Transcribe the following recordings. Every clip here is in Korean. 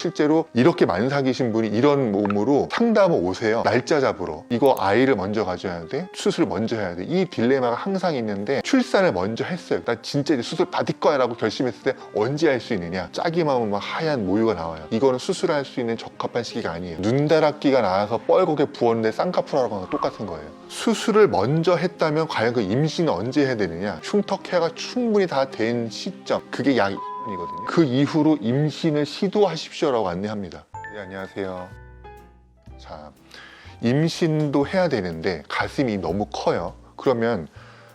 실제로 이렇게 만삭이신 분이 이런 몸으로 상담을 오세요. 날짜 잡으러. 이거 아이를 먼저 가져야 돼? 수술을 먼저 해야 돼? 이 딜레마가 항상 있는데 출산을 먼저 했어요. 나 진짜 이제 수술 받을 거야 라고 결심했을 때 언제 할 수 있느냐? 짜기만 하면 막 하얀 모유가 나와요. 이거는 수술할 수 있는 적합한 시기가 아니에요. 눈다락기가 나와서 뻘겋게 부었는데 쌍꺼풀하는 거랑 똑같은 거예요. 수술을 먼저 했다면 과연 그 임신을 언제 해야 되느냐? 흉터케어가 충분히 다 된 시점, 그게 약 이거든요. 그 이후로 임신을 시도하십시오라고 안내합니다. 네, 안녕하세요. 자, 임신도 해야 되는데 가슴이 너무 커요. 그러면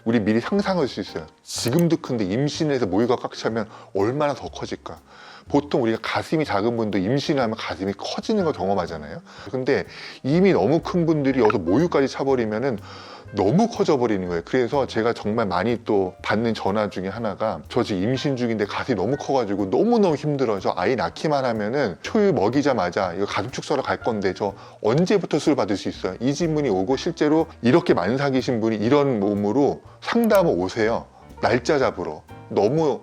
우리 미리 상상할 수 있어요. 지금도 큰데 임신을 해서 모유가 꽉 차면 얼마나 더 커질까? 보통 우리가 가슴이 작은 분도 임신하면 가슴이 커지는 걸 경험하잖아요. 근데 이미 너무 큰 분들이 여기서 모유까지 차버리면은 너무 커져 버리는 거예요. 그래서 제가 정말 많이 또 받는 전화 중에 하나가 저 지금 임신 중인데 가슴이 너무 커가지고 너무너무 힘들어요. 저 아이 낳기만 하면은 초유 먹이자마자 이거 가슴 축소하러 갈 건데 저 언제부터 수술 받을 수 있어요? 이 질문이 오고 실제로 이렇게 만삭이신 분이 이런 몸으로 상담을 오세요. 날짜 잡으러. 너무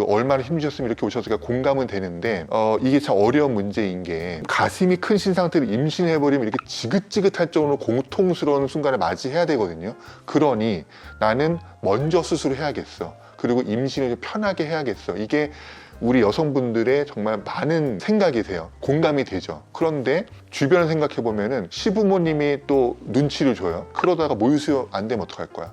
얼마나 힘드셨으면 이렇게 오셨을까 공감은 되는데, 이게 참 어려운 문제인 게 가슴이 큰 신상태로 임신해버리면 이렇게 지긋지긋할 정도로 고통스러운 순간을 맞이해야 되거든요. 그러니 나는 먼저 수술을 해야겠어. 그리고 임신을 좀 편하게 해야겠어. 이게 우리 여성분들의 정말 많은 생각이세요. 공감이 되죠. 그런데 주변을 생각해보면은 시부모님이 또 눈치를 줘요. 그러다가 모유 수유 안 되면 어떡할 거야?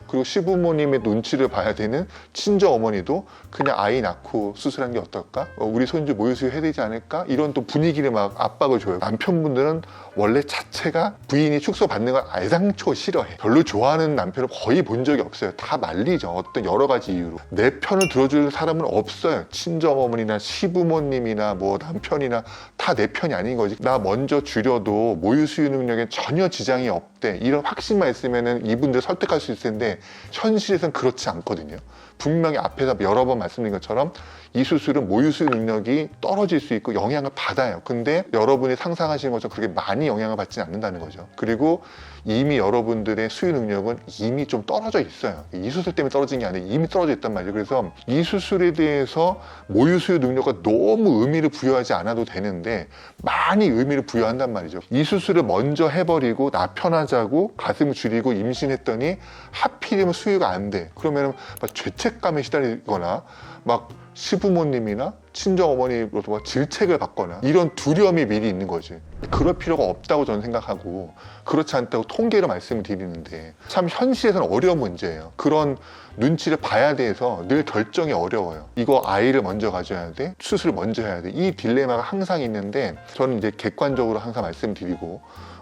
그리고 시부모님의 눈치를 봐야 되는 친정 어머니도 그냥 아이 낳고 수술하는 게 어떨까? 우리 손주 모유수유 해야 되지 않을까? 이런 또 분위기를 막 압박을 줘요. 남편분들은 원래 자체가 부인이 축소 받는 걸 애당초 싫어해. 별로 좋아하는 남편을 거의 본 적이 없어요. 다 말리죠. 어떤 여러 가지 이유로. 내 편을 들어주는 사람은 없어요. 친정 어머니나 시부모님이나 뭐 남편이나 다 내 편이 아닌 거지. 나 먼저 줄여도 모유수유 능력에 전혀 지장이 없대. 이런 확신만 있으면은 이분들 설득할 수 있을 텐데 현실에선 그렇지 않거든요. 분명히 앞에서 여러 번 말씀드린 것처럼 이 수술은 모유수유 능력이 떨어질 수 있고 영향을 받아요. 근데 여러분이 상상하시는 것처럼 그렇게 많이 영향을 받지는 않는다는 거죠. 그리고 이미 여러분들의 수유 능력은 이미 좀 떨어져 있어요. 이 수술 때문에 떨어진 게 아니라 이미 떨어져 있단 말이에요. 그래서 이 수술에 대해서 모유수유 능력과 너무 의미를 부여하지 않아도 되는데 많이 의미를 부여한단 말이죠. 이 수술을 먼저 해버리고 나 편하자고 가슴을 줄이고 임신했더니 하필이면 수유가 안 돼. 그러면 막 죄책감에 시달리거나 막 시부모님이나 친정어머니로부터 막 질책을 받거나 이런 두려움이 미리 있는 거지. 그럴 필요가 없다고 저는 생각하고 그렇지 않다고 통계로 말씀을 드리는데 참 현실에서는 어려운 문제예요. 그런 눈치를 봐야 돼서 늘 결정이 어려워요. 이거 아이를 먼저 가져야 돼? 수술을 먼저 해야 돼? 이 딜레마가 항상 있는데 저는 이제 객관적으로 항상 말씀드리고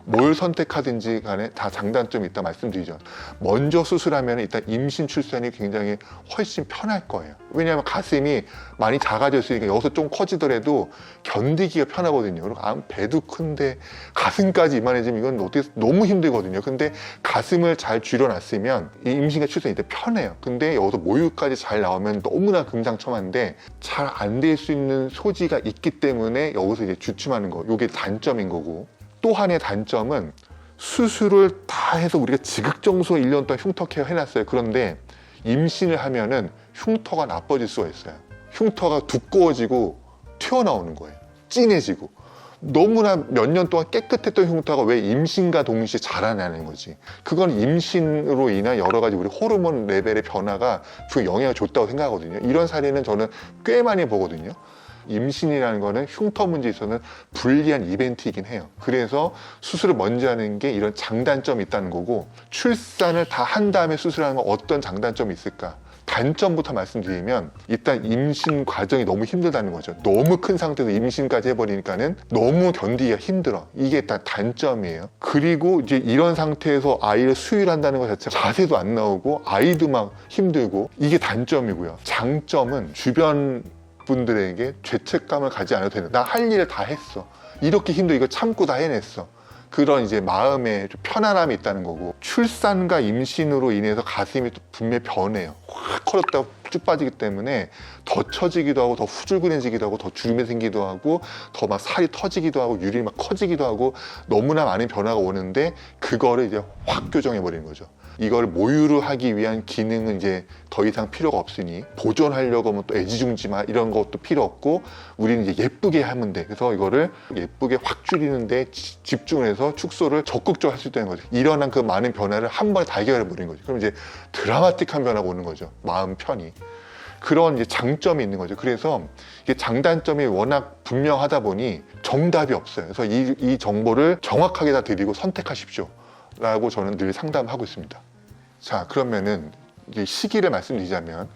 뭘 선택하든지 간에 다 장단점이 있다 말씀드리죠. 먼저 수술하면 일단 임신 출산이 굉장히 훨씬 편할 거예요. 왜냐하면 가슴이 많이 작아져 있으니까 여기서 좀 커지더라도 견디기가 편하거든요. 그리고 배도 큰데 가슴까지 이만해지면 이건 어떻게 너무 힘들거든요. 근데 가슴을 잘 줄여놨으면 이 임신과 출산이 이때 편해요. 근데 여기서 모유까지 잘 나오면 너무나 금상첨화인데 잘 안 될 수 있는 소지가 있기 때문에 여기서 이제 주춤하는 거. 이게 단점인 거고. 또 하나의 단점은 수술을 다 해서 우리가 지극정성 1년 동안 흉터 케어 해놨어요. 그런데 임신을 하면은 흉터가 나빠질 수가 있어요. 흉터가 두꺼워지고 튀어나오는 거예요. 진해지고. 너무나 몇 년 동안 깨끗했던 흉터가 왜 임신과 동시에 자라나는 거지. 그건 임신으로 인한 여러 가지 우리 호르몬 레벨의 변화가 그 영향을 줬다고 생각하거든요. 이런 사례는 저는 꽤 많이 보거든요. 임신이라는 거는 흉터 문제에 있어서는 불리한 이벤트이긴 해요. 그래서 수술을 먼저 하는 게 이런 장단점이 있다는 거고, 출산을 다 한 다음에 수술하는 건 어떤 장단점이 있을까? 단점부터 말씀드리면 일단 임신 과정이 너무 힘들다는 거죠. 너무 큰 상태에서 임신까지 해버리니까는 너무 견디기가 힘들어. 이게 일단 단점이에요. 그리고 이제 이런 상태에서 아이를 수유를 한다는 것 자체가 자세도 안 나오고 아이도 막 힘들고, 이게 단점이고요. 장점은 주변 분들에게 죄책감을 가지 않아도 되는, 나 할 일을 다 했어, 이렇게 힘들어 이거 참고 다 해냈어, 그런 이제 마음에 좀 편안함이 있다는 거고, 출산과 임신으로 인해서 가슴이 또 분명히 변해요. 확 커졌다가 쭉 빠지기 때문에 더 처지기도 하고 더 후줄근해지기도 하고 더 주름이 생기기도 하고 더 막 살이 터지기도 하고 유림이 막 커지기도 하고 너무나 많은 변화가 오는데 그거를 이제 확 교정해 버리는 거죠. 이걸 모유를 하기 위한 기능은 이제 더 이상 필요가 없으니 보존하려고 하면 또 애지중지마 이런 것도 필요 없고 우리는 이제 예쁘게 하면 돼. 그래서 이거를 예쁘게 확 줄이는데 집중을 해서 축소를 적극적으로 할 수 있다는 거죠. 일어난 그 많은 변화를 한 번에 다 해결해 버리는 거죠. 그럼 이제 드라마틱한 변화가 오는 거죠. 마음 편히. 그런 이제 장점이 있는 거죠. 그래서 이게 장단점이 워낙 분명하다 보니 정답이 없어요. 그래서 이 정보를 정확하게 다 드리고 선택하십시오 라고 저는 늘 상담하고 있습니다. 자, 그러면은 이제 시기를 말씀드리자면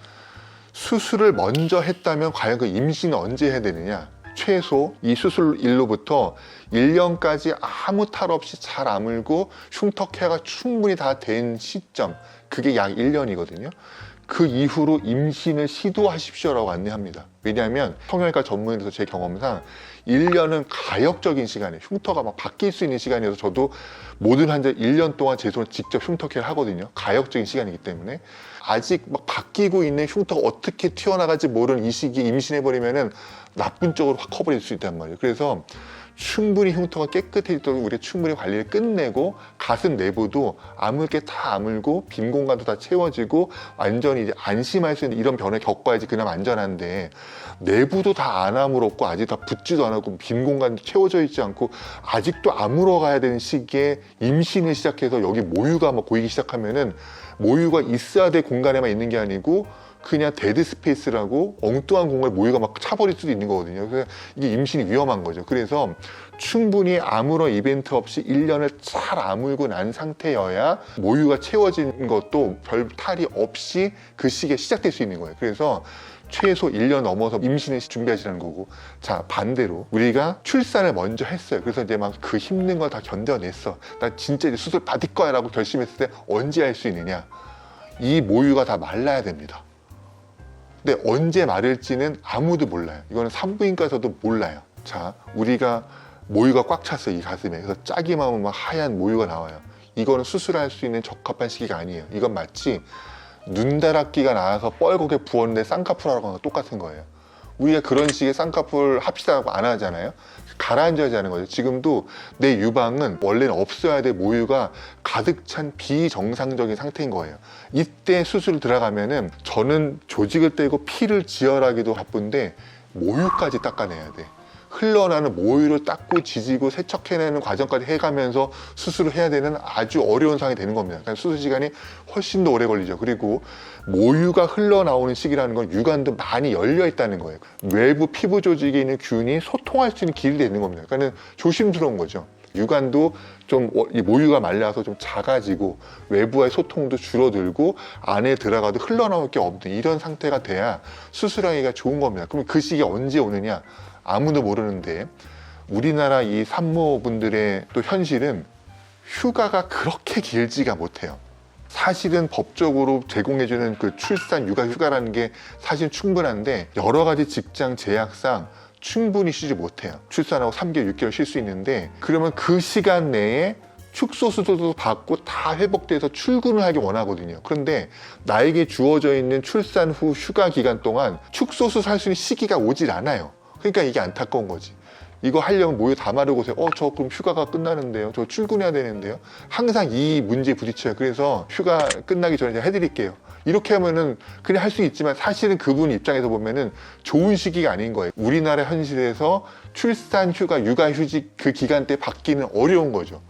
수술을 먼저 했다면 과연 그 임신은 언제 해야 되느냐? 최소 이 수술일로부터 1년까지 아무 탈 없이 잘 아물고 흉터케어가 충분히 다 된 시점, 그게 약 1년이거든요. 그 이후로 임신을 시도하십시오라고 안내합니다. 왜냐하면 성형외과 전문의로서 제 경험상 1년은 가역적인 시간이에요. 흉터가 막 바뀔 수 있는 시간이어서 저도 모든 환자 1년 동안 제 손으로 직접 흉터케어를 하거든요. 가역적인 시간이기 때문에 아직 막 바뀌고 있는 흉터가 어떻게 튀어나갈지 모르는 이 시기에 임신해버리면은 나쁜 쪽으로 확 커버릴 수 있단 말이에요. 그래서 충분히 흉터가 깨끗해지도록 우리가 충분히 관리를 끝내고 가슴 내부도 아물 게 다 아물고 빈 공간도 다 채워지고 완전히 이제 안심할 수 있는 이런 변화를 겪어야지 그나마 안전한데 내부도 다 안 아물었고 아직 다 붙지도 않았고 빈 공간도 채워져 있지 않고 아직도 아물어 가야 되는 시기에 임신을 시작해서 여기 모유가 막 고이기 시작하면은 모유가 있어야 될 공간에만 있는 게 아니고 그냥 데드 스페이스라고 엉뚱한 공간에 모유가 막 차버릴 수도 있는 거거든요. 그래서 이게 임신이 위험한 거죠. 그래서 충분히 아무런 이벤트 없이 1년을 잘 아물고 난 상태여야 모유가 채워진 것도 별 탈이 없이 그 시기에 시작될 수 있는 거예요. 그래서 최소 1년 넘어서 임신을 준비하시라는 거고, 자 반대로 우리가 출산을 먼저 했어요. 그래서 이제 막 그 힘든 걸 다 견뎌냈어. 나 진짜 이제 수술 받을 거야 라고 결심했을 때 언제 할 수 있느냐? 이 모유가 다 말라야 됩니다. 근데 언제 마를지는 아무도 몰라요. 이거는 산부인과에서도 몰라요. 자, 우리가 모유가 꽉 찼어요, 이 가슴에. 그래서 짜기만 하면 막 하얀 모유가 나와요. 이거는 수술할 수 있는 적합한 시기가 아니에요. 이건 마치 눈다락기가 나와서 뻘겋게 부었는데 쌍꺼풀하고 하는 거 똑같은 거예요. 우리가 그런 식의 쌍꺼풀 합시다라고 안 하잖아야 가라앉아야지 하는 거죠. 지금도 내 유방은 원래는 없어야 될 모유가 가득 찬 비정상적인 상태인 거예요. 이때 수술 들어가면은 저는 조직을 떼고 피를 지혈하기도 바쁜데 모유까지 닦아내야 돼. 흘러나는 모유를 닦고 지지고 세척해내는 과정까지 해가면서 수술을 해야 되는 아주 어려운 상황이 되는 겁니다. 그러니까 수술 시간이 훨씬 더 오래 걸리죠. 그리고 모유가 흘러나오는 시기라는 건 유관도 많이 열려 있다는 거예요. 외부 피부 조직에 있는 균이 소통할 수 있는 길이 되는 겁니다. 그러니까 조심스러운 거죠. 유관도 좀 이 모유가 말라서 좀 작아지고 외부와의 소통도 줄어들고 안에 들어가도 흘러나올 게 없는 이런 상태가 돼야 수술하기가 좋은 겁니다. 그럼 그 시기가 언제 오느냐? 아무도 모르는데 우리나라 이 산모분들의 또 현실은 휴가가 그렇게 길지가 못해요. 사실은 법적으로 제공해주는 그 출산 육아 휴가라는 게 사실 충분한데 여러 가지 직장 제약상 충분히 쉬지 못해요. 출산하고 3개월, 6개월 쉴 수 있는데 그러면 그 시간 내에 축소 수술도 받고 다 회복돼서 출근을 하기 원하거든요. 그런데 나에게 주어져 있는 출산 후 휴가 기간 동안 축소 수술 할 수 있는 시기가 오질 않아요. 그러니까 이게 안타까운 거지. 이거 하려면 모유 다 마르고 오세요. 저 그럼 휴가가 끝나는데요. 저 출근해야 되는데요. 항상 이 문제에 부딪혀요. 그래서 휴가 끝나기 전에 제가 해드릴게요. 이렇게 하면은 그냥 할 수 있지만 사실은 그분 입장에서 보면은 좋은 시기가 아닌 거예요. 우리나라 현실에서 출산 휴가, 육아 휴직 그 기간대 받기는 어려운 거죠.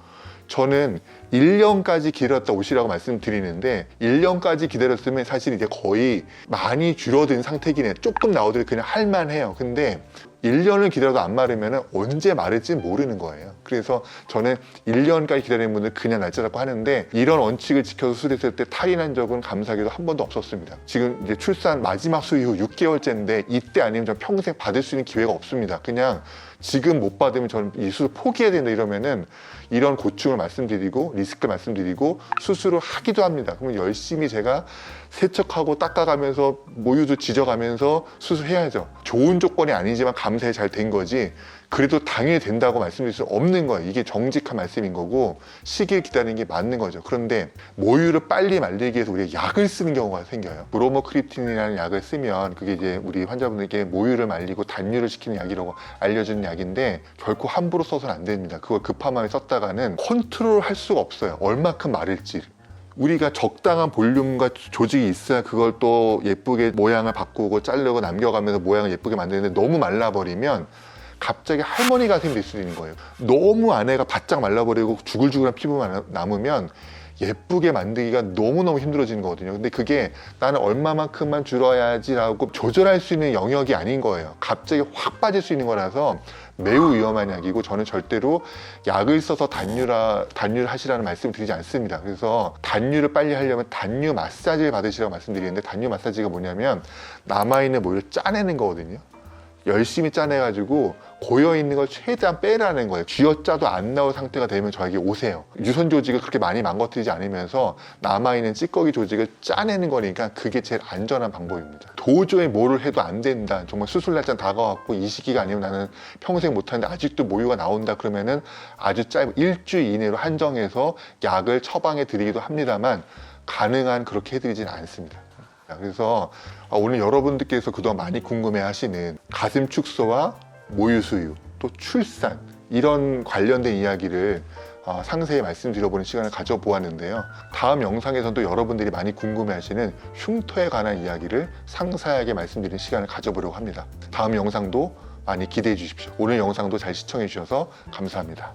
저는 1년까지 기다렸다 오시라고 말씀드리는데 1년까지 기다렸으면 사실 이제 거의 많이 줄어든 상태긴 해요. 조금 나오더라도 그냥 할만해요. 근데 1년을 기다려도 안 마르면 언제 마를지 모르는 거예요. 그래서 저는 1년까지 기다리는 분들 그냥 날짜 잡고 하는데 이런 원칙을 지켜서 수술했을 때 탈이 난 적은 감사하게도 한 번도 없었습니다. 지금 이제 출산 마지막 수 이후 6개월째인데 이때 아니면 전 평생 받을 수 있는 기회가 없습니다. 그냥 지금 못 받으면 저는 이 수술 포기해야 된다 이러면은 이런 고충을 말씀드리고 리스크를 말씀드리고 수술을 하기도 합니다. 그러면 열심히 제가 세척하고 닦아가면서 모유도 지져가면서 수술해야죠. 좋은 조건이 아니지만 감사히 잘 된 거지 그래도 당연히 된다고 말씀드릴 수 없는 거예요. 이게 정직한 말씀인 거고 시기를 기다리는 게 맞는 거죠. 그런데 모유를 빨리 말리기 위해서 우리가 약을 쓰는 경우가 생겨요. 브로모크리틴이라는 약을 쓰면 그게 이제 우리 환자분에게 모유를 말리고 단유를 시키는 약이라고 알려주는 약인데 결코 함부로 써서는 안 됩니다. 그걸 급한 마음에 썼다가는 컨트롤 할 수가 없어요. 얼마큼 마를지. 우리가 적당한 볼륨과 조직이 있어야 그걸 또 예쁘게 모양을 바꾸고 자르고 남겨가면서 모양을 예쁘게 만드는데 너무 말라버리면 갑자기 할머니 가슴이 될 수 있는 거예요. 너무 안에가 바짝 말라버리고 주글주글한 피부만 남으면 예쁘게 만들기가 너무너무 힘들어지는 거거든요. 근데 그게 나는 얼마만큼만 줄여야지라고 조절할 수 있는 영역이 아닌 거예요. 갑자기 확 빠질 수 있는 거라서 매우 위험한 약이고, 저는 절대로 약을 써서 단유를 하시라는 말씀을 드리지 않습니다. 그래서 단유를 빨리 하려면 단유 마사지를 받으시라고 말씀드리는데, 단유 마사지가 뭐냐면 남아있는 모유를 짜내는 거거든요. 열심히 짜내가지고 고여있는 걸 최대한 빼라는 거예요. 쥐어짜도 안 나올 상태가 되면 저에게 오세요. 유선 조직을 그렇게 많이 망가뜨리지 않으면서 남아있는 찌꺼기 조직을 짜내는 거니까 그게 제일 안전한 방법입니다. 도저히 뭐를 해도 안 된다, 정말 수술 날짜 다가왔고 이 시기가 아니면 나는 평생 못하는데 아직도 모유가 나온다, 그러면은 아주 짧은 일주일 이내로 한정해서 약을 처방해 드리기도 합니다만, 가능한 그렇게 해드리지는 않습니다. 그래서 오늘 여러분들께서 그동안 많이 궁금해 하시는 가슴 축소와 모유 수유, 또 출산, 이런 관련된 이야기를 상세히 말씀드려보는 시간을 가져보았는데요. 다음 영상에서는 또 여러분들이 많이 궁금해 하시는 흉터에 관한 이야기를 상세하게 말씀드리는 시간을 가져보려고 합니다. 다음 영상도 많이 기대해 주십시오. 오늘 영상도 잘 시청해 주셔서 감사합니다.